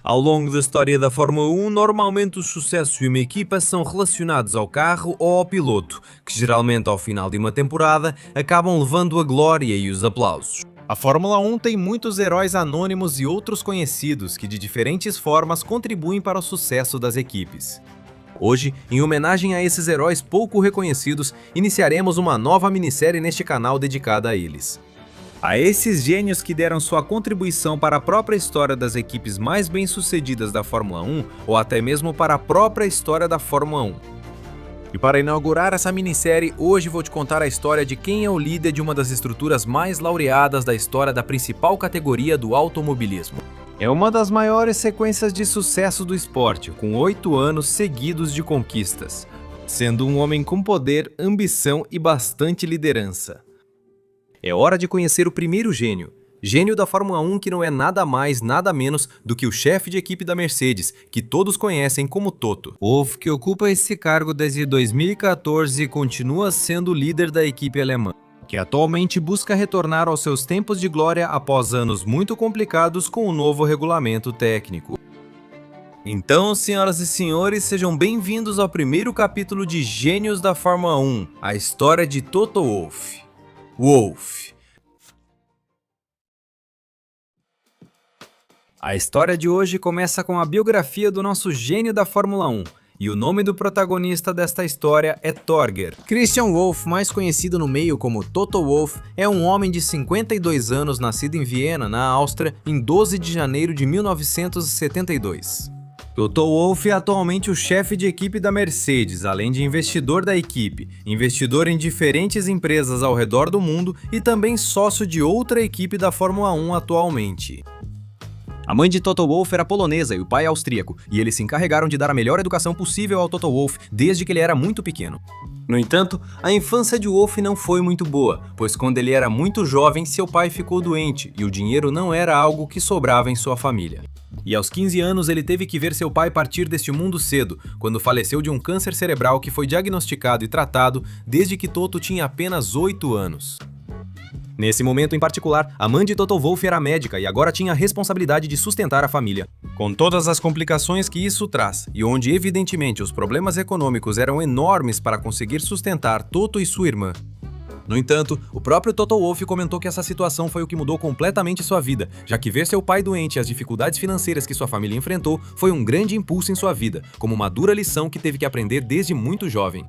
Ao longo da história da Fórmula 1, normalmente os sucessos de uma equipa são relacionados ao carro ou ao piloto, que geralmente ao final de uma temporada acabam levando a glória e os aplausos. A Fórmula 1 tem muitos heróis anônimos e outros conhecidos que de diferentes formas contribuem para o sucesso das equipes. Hoje, em homenagem a esses heróis pouco reconhecidos, iniciaremos uma nova minissérie neste canal dedicada a eles. A esses gênios que deram sua contribuição para a própria história das equipes mais bem-sucedidas da Fórmula 1 ou até mesmo para a própria história da Fórmula 1. E para inaugurar essa minissérie, hoje vou te contar a história de quem é o líder de uma das estruturas mais laureadas da história da principal categoria do automobilismo. É uma das maiores sequências de sucesso do esporte, com 8 anos seguidos de conquistas, sendo um homem com poder, ambição e bastante liderança. É hora de conhecer o primeiro gênio da Fórmula 1, que não é nada mais, nada menos do que o chefe de equipe da Mercedes, que todos conhecem como Toto Wolff, que ocupa esse cargo desde 2014 e continua sendo o líder da equipe alemã, que atualmente busca retornar aos seus tempos de glória após anos muito complicados com o novo regulamento técnico. Então, senhoras e senhores, sejam bem-vindos ao primeiro capítulo de Gênios da Fórmula 1, a história de Toto Wolff. A história de hoje começa com a biografia do nosso gênio da Fórmula 1, e o nome do protagonista desta história é Torger. Christian Wolff, mais conhecido no meio como Toto Wolff, é um homem de 52 anos nascido em Viena, na Áustria, em 12 de janeiro de 1972. Toto Wolff é atualmente o chefe de equipe da Mercedes, além de investidor da equipe, investidor em diferentes empresas ao redor do mundo e também sócio de outra equipe da Fórmula 1 atualmente. A mãe de Toto Wolff era polonesa e o pai austríaco, e eles se encarregaram de dar a melhor educação possível ao Toto Wolff desde que ele era muito pequeno. No entanto, a infância de Wolff não foi muito boa, pois quando ele era muito jovem, seu pai ficou doente e o dinheiro não era algo que sobrava em sua família. E aos 15 anos ele teve que ver seu pai partir deste mundo cedo, quando faleceu de um câncer cerebral que foi diagnosticado e tratado desde que Toto tinha apenas 8 anos. Nesse momento em particular, a mãe de Toto Wolff era médica e agora tinha a responsabilidade de sustentar a família. Com todas as complicações que isso traz, e onde evidentemente os problemas econômicos eram enormes para conseguir sustentar Toto e sua irmã. No entanto, o próprio Toto Wolff comentou que essa situação foi o que mudou completamente sua vida, já que ver seu pai doente e as dificuldades financeiras que sua família enfrentou foi um grande impulso em sua vida, como uma dura lição que teve que aprender desde muito jovem.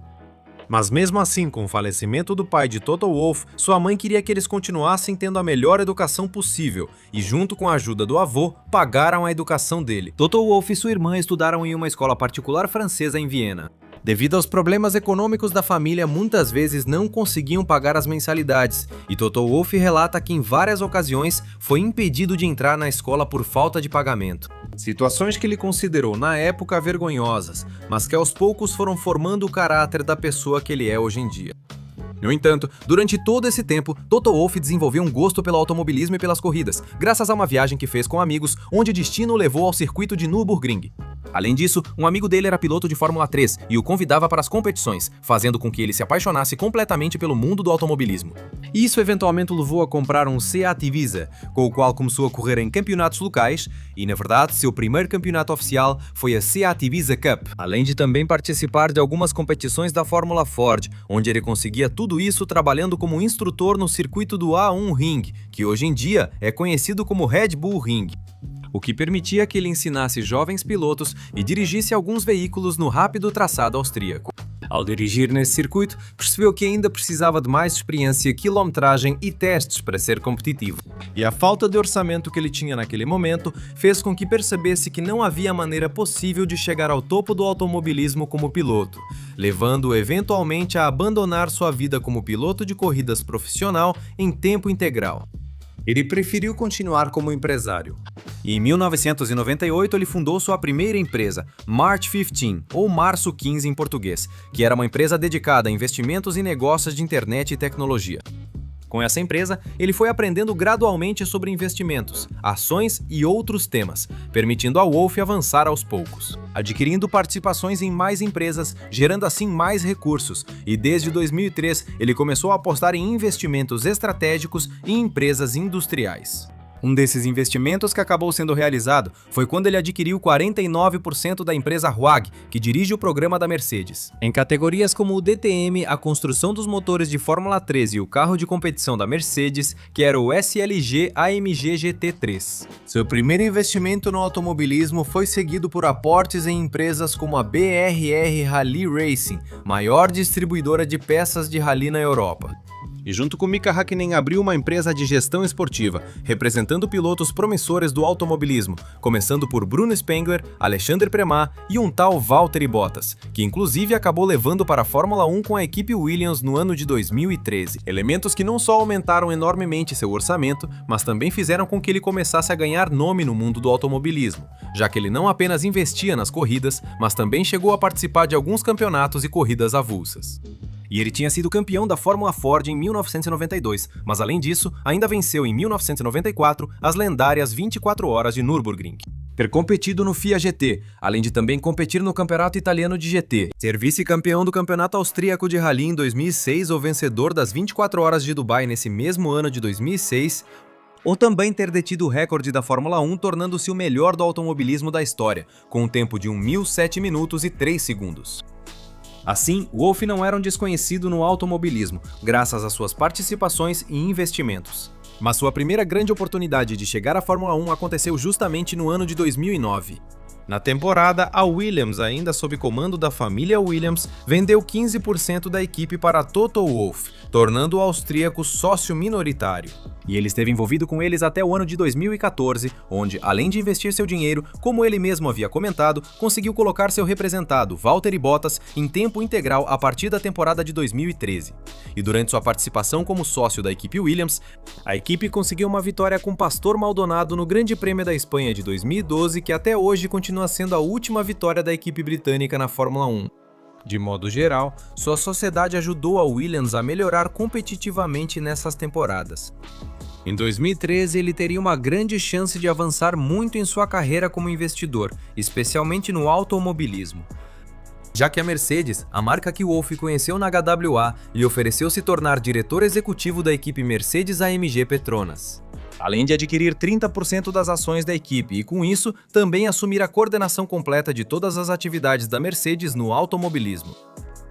Mas mesmo assim, com o falecimento do pai de Toto Wolff, sua mãe queria que eles continuassem tendo a melhor educação possível e, junto com a ajuda do avô, pagaram a educação dele. Toto Wolff e sua irmã estudaram em uma escola particular francesa em Viena. Devido aos problemas econômicos da família, muitas vezes não conseguiam pagar as mensalidades, e Toto Wolff relata que em várias ocasiões foi impedido de entrar na escola por falta de pagamento. Situações que ele considerou na época vergonhosas, mas que aos poucos foram formando o caráter da pessoa que ele é hoje em dia. No entanto, durante todo esse tempo, Toto Wolff desenvolveu um gosto pelo automobilismo e pelas corridas, graças a uma viagem que fez com amigos, onde o destino o levou ao circuito de Nürburgring. Além disso, um amigo dele era piloto de Fórmula 3 e o convidava para as competições, fazendo com que ele se apaixonasse completamente pelo mundo do automobilismo. Isso eventualmente o levou a comprar um Seat Ibiza, com o qual começou a correr em campeonatos locais e, na verdade, seu primeiro campeonato oficial foi a Seat Ibiza Cup, além de também participar de algumas competições da Fórmula Ford, onde ele conseguia tudo isso trabalhando como instrutor no circuito do A1 Ring, que hoje em dia é conhecido como Red Bull Ring, o que permitia que ele ensinasse jovens pilotos e dirigisse alguns veículos no rápido traçado austríaco. Ao dirigir nesse circuito, percebeu que ainda precisava de mais experiência, quilometragem e testes para ser competitivo. E a falta de orçamento que ele tinha naquele momento fez com que percebesse que não havia maneira possível de chegar ao topo do automobilismo como piloto, levando-o eventualmente a abandonar sua vida como piloto de corridas profissional em tempo integral. Ele preferiu continuar como empresário. E em 1998 ele fundou sua primeira empresa, March 15, ou Março 15 em português, que era uma empresa dedicada a investimentos e negócios de internet e tecnologia. Com essa empresa, ele foi aprendendo gradualmente sobre investimentos, ações e outros temas, permitindo ao Wolff avançar aos poucos, adquirindo participações em mais empresas, gerando assim mais recursos, e desde 2003 ele começou a apostar em investimentos estratégicos e empresas industriais. Um desses investimentos que acabou sendo realizado foi quando ele adquiriu 49% da empresa WAG, que dirige o programa da Mercedes. Em categorias como o DTM, a construção dos motores de Fórmula 3 e o carro de competição da Mercedes, que era o SLG AMG GT3. Seu primeiro investimento no automobilismo foi seguido por aportes em empresas como a BRR Rally Racing, maior distribuidora de peças de rally na Europa. E junto com Mika Häkkinen abriu uma empresa de gestão esportiva, representando pilotos promissores do automobilismo, começando por Bruno Spengler, Alexandre Premat e um tal Valtteri Bottas, que inclusive acabou levando para a Fórmula 1 com a equipe Williams no ano de 2013. Elementos que não só aumentaram enormemente seu orçamento, mas também fizeram com que ele começasse a ganhar nome no mundo do automobilismo, já que ele não apenas investia nas corridas, mas também chegou a participar de alguns campeonatos e corridas avulsas. E ele tinha sido campeão da Fórmula Ford em 1992, mas além disso, ainda venceu em 1994 as lendárias 24 horas de Nürburgring. Ter competido no FIA GT, além de também competir no Campeonato Italiano de GT, ser vice-campeão do Campeonato Austríaco de Rally em 2006 ou vencedor das 24 horas de Dubai nesse mesmo ano de 2006, ou também ter detido o recorde da Fórmula 1, tornando-se o melhor do automobilismo da história, com um tempo de 1.007 minutos e 3 segundos. Assim, Wolff não era um desconhecido no automobilismo, graças às suas participações e investimentos. Mas sua primeira grande oportunidade de chegar à Fórmula 1 aconteceu justamente no ano de 2009. Na temporada, a Williams, ainda sob comando da família Williams, vendeu 15% da equipe para Toto Wolff, tornando o austríaco sócio minoritário. E ele esteve envolvido com eles até o ano de 2014, onde, além de investir seu dinheiro, como ele mesmo havia comentado, conseguiu colocar seu representado, Valtteri Bottas, em tempo integral a partir da temporada de 2013. E durante sua participação como sócio da equipe Williams, a equipe conseguiu uma vitória com Pastor Maldonado no Grande Prêmio da Espanha de 2012, que até hoje continua sendo a última vitória da equipe britânica na Fórmula 1. De modo geral, sua sociedade ajudou a Williams a melhorar competitivamente nessas temporadas. Em 2013, ele teria uma grande chance de avançar muito em sua carreira como investidor, especialmente no automobilismo, já que a Mercedes, a marca que Wolff conheceu na HWA, lhe ofereceu se tornar diretor executivo da equipe Mercedes-AMG Petronas, além de adquirir 30% das ações da equipe e, com isso, também assumir a coordenação completa de todas as atividades da Mercedes no automobilismo.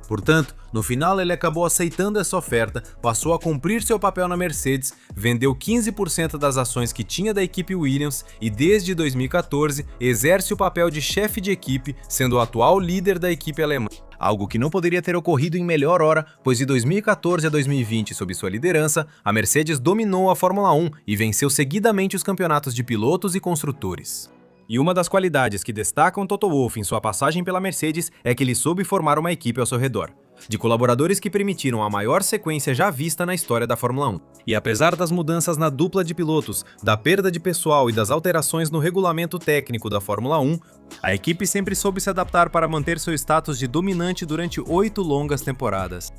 Portanto, no final ele acabou aceitando essa oferta, passou a cumprir seu papel na Mercedes, vendeu 15% das ações que tinha da equipe Williams e desde 2014 exerce o papel de chefe de equipe, sendo o atual líder da equipe alemã. Algo que não poderia ter ocorrido em melhor hora, pois de 2014 a 2020, sob sua liderança, a Mercedes dominou a Fórmula 1 e venceu seguidamente os campeonatos de pilotos e construtores. E uma das qualidades que destacam Toto Wolff em sua passagem pela Mercedes é que ele soube formar uma equipe ao seu redor, de colaboradores que permitiram a maior sequência já vista na história da Fórmula 1. E apesar das mudanças na dupla de pilotos, da perda de pessoal e das alterações no regulamento técnico da Fórmula 1, a equipe sempre soube se adaptar para manter seu status de dominante durante 8 longas temporadas.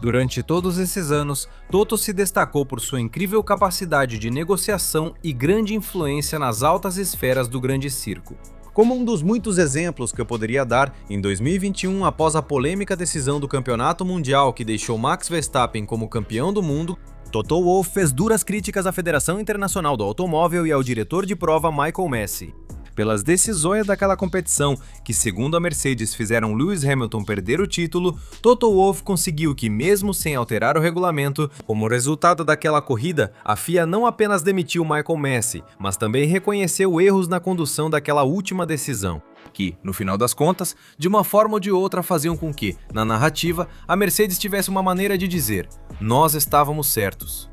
Durante todos esses anos, Toto se destacou por sua incrível capacidade de negociação e grande influência nas altas esferas do grande circo. Como um dos muitos exemplos que eu poderia dar, em 2021, após a polêmica decisão do Campeonato Mundial que deixou Max Verstappen como campeão do mundo, Toto Wolff fez duras críticas à Federação Internacional do Automóvel e ao diretor de prova Michael Masi pelas decisões daquela competição, que segundo a Mercedes fizeram Lewis Hamilton perder o título. Toto Wolff conseguiu que, mesmo sem alterar o regulamento, como resultado daquela corrida, a FIA não apenas demitiu Michael Masi, mas também reconheceu erros na condução daquela última decisão, que, no final das contas, de uma forma ou de outra faziam com que, na narrativa, a Mercedes tivesse uma maneira de dizer: nós estávamos certos.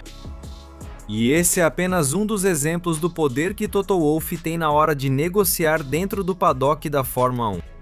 E esse é apenas um dos exemplos do poder que Toto Wolff tem na hora de negociar dentro do paddock da Fórmula 1.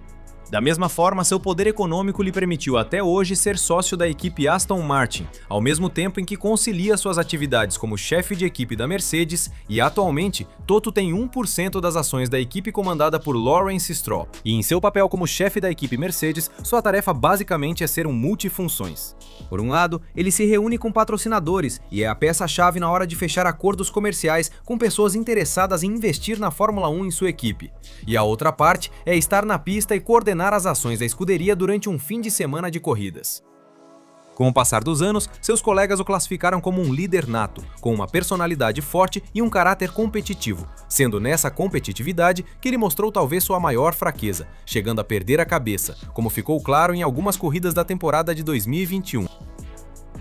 Da mesma forma, seu poder econômico lhe permitiu até hoje ser sócio da equipe Aston Martin, ao mesmo tempo em que concilia suas atividades como chefe de equipe da Mercedes, e atualmente, Toto tem 1% das ações da equipe comandada por Lawrence Stroll. E em seu papel como chefe da equipe Mercedes, sua tarefa basicamente é ser um multifunções. Por um lado, ele se reúne com patrocinadores e é a peça-chave na hora de fechar acordos comerciais com pessoas interessadas em investir na Fórmula 1 em sua equipe. E a outra parte é estar na pista e coordenar as ações da escuderia durante um fim de semana de corridas. Com o passar dos anos, seus colegas o classificaram como um líder nato, com uma personalidade forte e um caráter competitivo, sendo nessa competitividade que ele mostrou talvez sua maior fraqueza, chegando a perder a cabeça, como ficou claro em algumas corridas da temporada de 2021.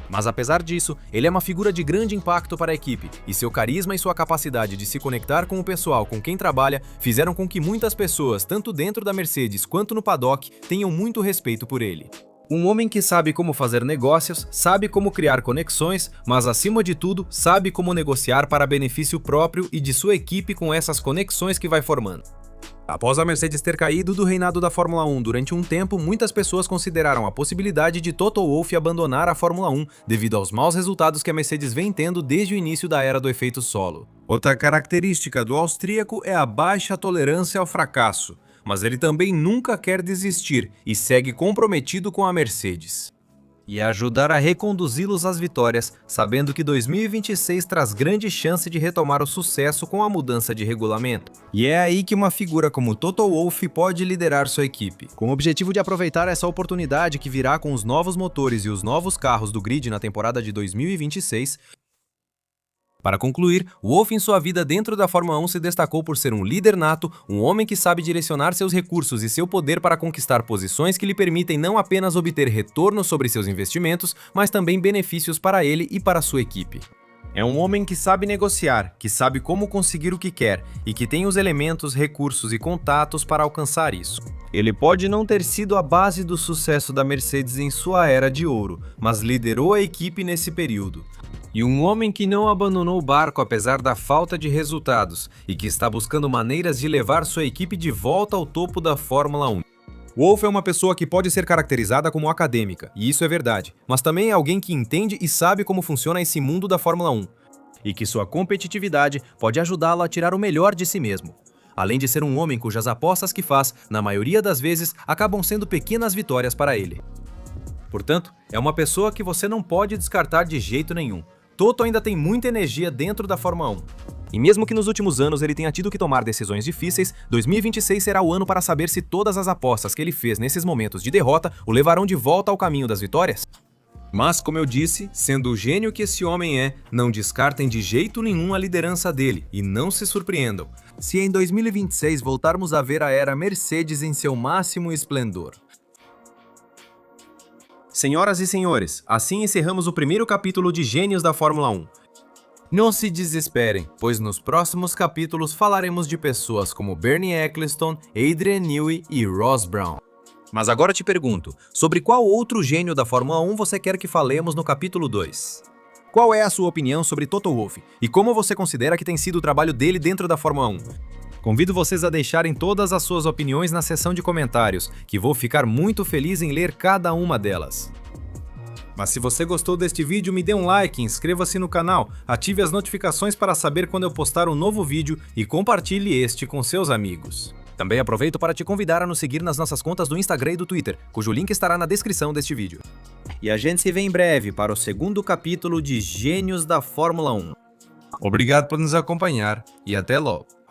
Mas apesar disso, ele é uma figura de grande impacto para a equipe, e seu carisma e sua capacidade de se conectar com o pessoal com quem trabalha fizeram com que muitas pessoas, tanto dentro da Mercedes quanto no paddock, tenham muito respeito por ele. Um homem que sabe como fazer negócios, sabe como criar conexões, mas acima de tudo, sabe como negociar para benefício próprio e de sua equipe com essas conexões que vai formando. Após a Mercedes ter caído do reinado da Fórmula 1 durante um tempo, muitas pessoas consideraram a possibilidade de Toto Wolff abandonar a Fórmula 1 devido aos maus resultados que a Mercedes vem tendo desde o início da era do efeito solo. Outra característica do austríaco é a baixa tolerância ao fracasso, mas ele também nunca quer desistir e segue comprometido com a Mercedes. E ajudar a reconduzi-los às vitórias, sabendo que 2026 traz grande chance de retomar o sucesso com a mudança de regulamento. E é aí que uma figura como Toto Wolff pode liderar sua equipe. Com o objetivo de aproveitar essa oportunidade que virá com os novos motores e os novos carros do grid na temporada de 2026, para concluir, Wolff em sua vida dentro da Fórmula 1 se destacou por ser um líder nato, um homem que sabe direcionar seus recursos e seu poder para conquistar posições que lhe permitem não apenas obter retorno sobre seus investimentos, mas também benefícios para ele e para sua equipe. É um homem que sabe negociar, que sabe como conseguir o que quer e que tem os elementos, recursos e contatos para alcançar isso. Ele pode não ter sido a base do sucesso da Mercedes em sua era de ouro, mas liderou a equipe nesse período. E um homem que não abandonou o barco apesar da falta de resultados e que está buscando maneiras de levar sua equipe de volta ao topo da Fórmula 1. Wolff é uma pessoa que pode ser caracterizada como acadêmica, e isso é verdade, mas também é alguém que entende e sabe como funciona esse mundo da Fórmula 1, e que sua competitividade pode ajudá-lo a tirar o melhor de si mesmo. Além de ser um homem cujas apostas que faz, na maioria das vezes, acabam sendo pequenas vitórias para ele. Portanto, é uma pessoa que você não pode descartar de jeito nenhum. Toto ainda tem muita energia dentro da Fórmula 1. E mesmo que nos últimos anos ele tenha tido que tomar decisões difíceis, 2026 será o ano para saber se todas as apostas que ele fez nesses momentos de derrota o levarão de volta ao caminho das vitórias. Mas, como eu disse, sendo o gênio que esse homem é, não descartem de jeito nenhum a liderança dele e não se surpreendam se em 2026 voltarmos a ver a era Mercedes em seu máximo esplendor. Senhoras e senhores, assim encerramos o primeiro capítulo de Gênios da Fórmula 1. Não se desesperem, pois nos próximos capítulos falaremos de pessoas como Bernie Ecclestone, Adrian Newey e Ross Brawn. Mas agora te pergunto, sobre qual outro gênio da Fórmula 1 você quer que falemos no capítulo 2? Qual é a sua opinião sobre Toto Wolff e como você considera que tem sido o trabalho dele dentro da Fórmula 1? Convido vocês a deixarem todas as suas opiniões na seção de comentários, que vou ficar muito feliz em ler cada uma delas. Mas se você gostou deste vídeo, me dê um like, inscreva-se no canal, ative as notificações para saber quando eu postar um novo vídeo e compartilhe este com seus amigos. Também aproveito para te convidar a nos seguir nas nossas contas do Instagram e do Twitter, cujo link estará na descrição deste vídeo. E a gente se vê em breve para o segundo capítulo de Gênios da Fórmula 1. Obrigado por nos acompanhar e até logo!